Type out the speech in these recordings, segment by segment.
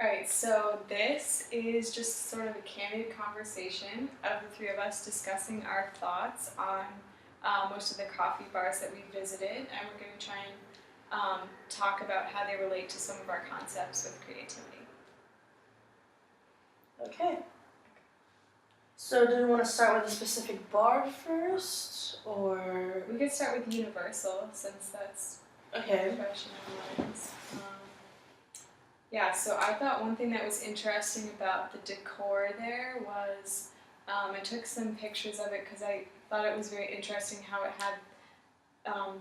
Alright, so this is just sort of a candid conversation of the three of us discussing our thoughts on most of the coffee bars that we visited, and we're going to try and talk about how they relate to some of our concepts with creativity. Okay. So do we want to start with a specific bar first, or? We could start with Universal, since that's Okay. fresh in our minds. Yeah, so I thought one thing that was interesting about the decor there was I took some pictures of it because I thought it was very interesting how it had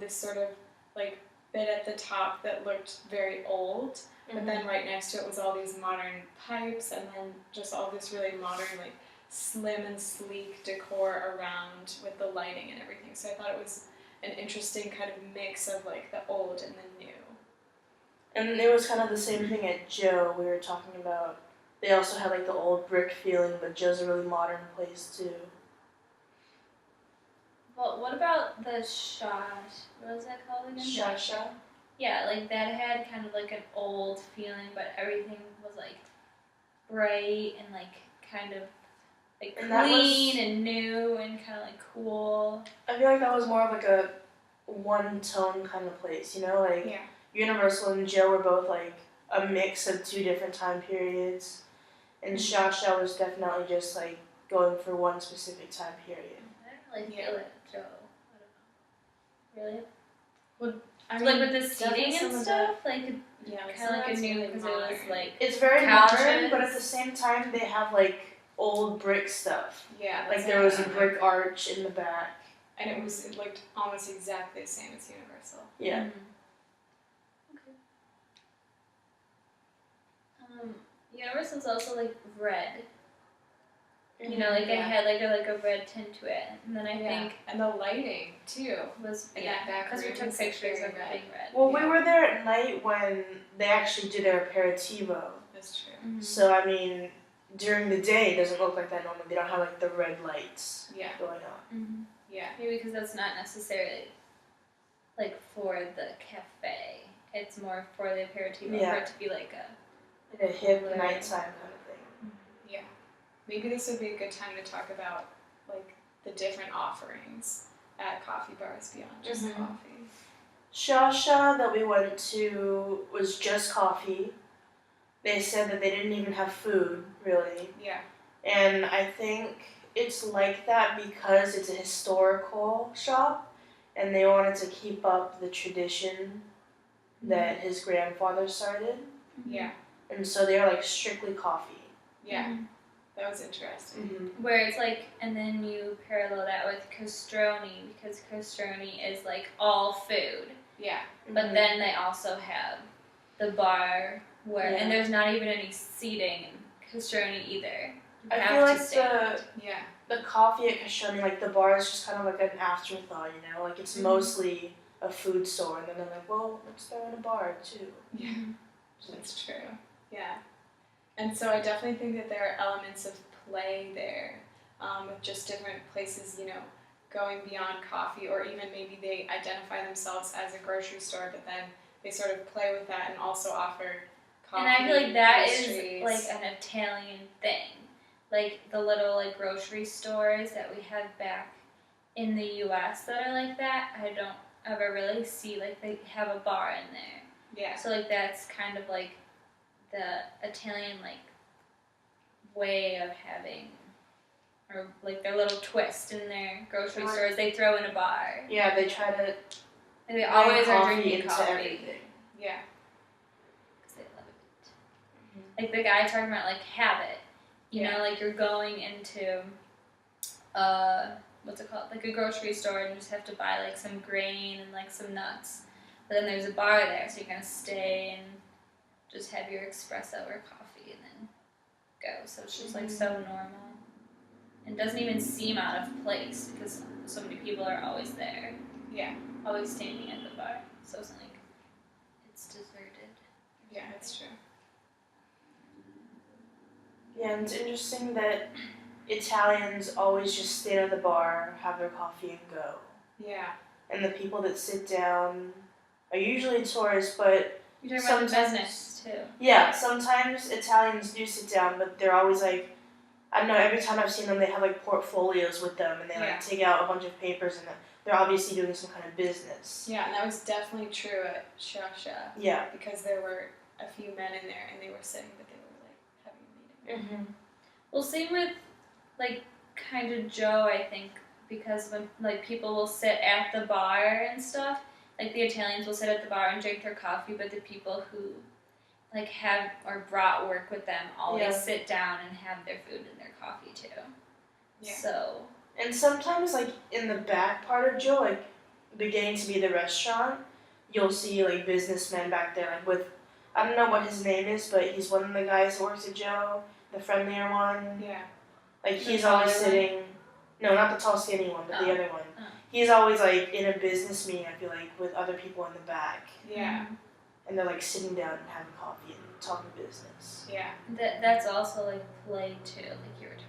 this sort of like bit at the top that looked very old, but then right next to it was all these modern pipes and then just all this really modern, like slim and sleek decor around with the lighting and everything. So I thought it was an interesting kind of mix of like the old and the new. And it was kind of the same thing at Joe we were talking about. They also had like the old brick feeling, but Joe's a really modern place too. Well, what about the Shash? What was that called again? Shasha? Yeah, like that had kind of like an old feeling, but everything was like bright and like kind of like clean and new and kind of like cool. I feel like that was more of like a one-tone kind of place, you know? Like, Yeah. Universal and Joe were both like a mix of two different time periods. And Shasha was definitely just like going for one specific time period. I didn't really feel it, Joe. I don't know. Really? Well, I So, mean, like with the seating and stuff, like yeah, like kind of like a new really because it was like It's very couches. modern, but at the same time they have like old brick stuff. yeah, Like there was a brick arch in the back. and it looked almost exactly the same as Universal. Yeah. Okay. Universal's also like red. You know, like it had like a red tint to it, and then I think and the lighting too was in that back because we room took is, like, pictures very of it red. being red. Well, we were there at night when they actually did their aperitivo. That's true. So I mean, during the day it doesn't look like that normally. They don't have like the red lights going on. Yeah. Maybe because that's not necessarily like for the cafe. It's more for the aperitivo for it to be like a hip nighttime kind of thing. Yeah. Maybe this would be a good time to talk about like the different offerings at coffee bars beyond just coffee. Shasha that we went to was just coffee. They said that they didn't even have food, really. Yeah. And I think it's like that because it's a historical shop and they wanted to keep up the tradition that his grandfather started. Yeah. And so they're like strictly coffee. Yeah. That was interesting. where it's like, and then you parallel that with Castroni because Castroni is like all food. Yeah. But then they also have the bar where, and there's not even any seating in Castroni either. You I have feel like to stand. the coffee at Castroni, like the bar is just kind of like an afterthought, you know? Like it's mostly a food store, and then they're like, well, let's throw in a bar too. Yeah. That's true. Yeah. And so I definitely think that there are elements of play there with just different places, you know, going beyond coffee, or even maybe they identify themselves as a grocery store, but then they sort of play with that and also offer coffee. And I feel like that pastries. is like an Italian thing. Like the little like grocery stores that we have back in the US that are like that, I don't ever really see like they have a bar in there. Yeah. So like that's kind of like the Italian like way of having, or like their little twist in their grocery stores. They throw in a bar. Yeah, they try to. And they always are drinking into coffee. everything. Yeah. Because they love it. Like the guy talking about like habit. You know, like you're going into what's it called? Like a grocery store and you just have to buy like some grain and like some nuts. But then there's a bar there, so you kind of stay and just have your espresso or coffee and then go. So it's just like so normal. And doesn't even seem out of place because so many people are always there. Yeah. Always standing at the bar. So it's like, it's deserted. Yeah, that's true. Yeah, and it's interesting that Italians always just stand at the bar, have their coffee, and go. Yeah. And the people that sit down are usually tourists, but You're talking about the sometimes business too. Yeah, sometimes Italians do sit down, but they're always like, I don't know, every time I've seen them, they have like portfolios with them and they Yeah. like take out a bunch of papers and they're obviously doing some kind of business. Yeah, and that was definitely true at Shasha Yeah. because there were a few men in there and they were sitting, but they were like having a meeting. Mm-hmm. Well, same with like kind of Joe, I think, because when like people will sit at the bar and stuff, like the Italians will sit at the bar and drink their coffee, but the people who like have or brought work with them always sit down and have their food and their coffee too. Yeah. So. And sometimes, like, in the back part of Joe, like, beginning to be the restaurant, you'll see, like, businessmen back there, like, with, I don't know what his name is, but he's one of the guys who works at Joe, the friendlier one. Yeah. Like, The he's always taller one? sitting, no, not the tall skinny one, but the Oh. other one. Oh. He's always, like, in a business meeting, I feel like, with other people in the back. Yeah. And they're, like, sitting down and having coffee and talking business. Yeah. That's also like play too, like you were talking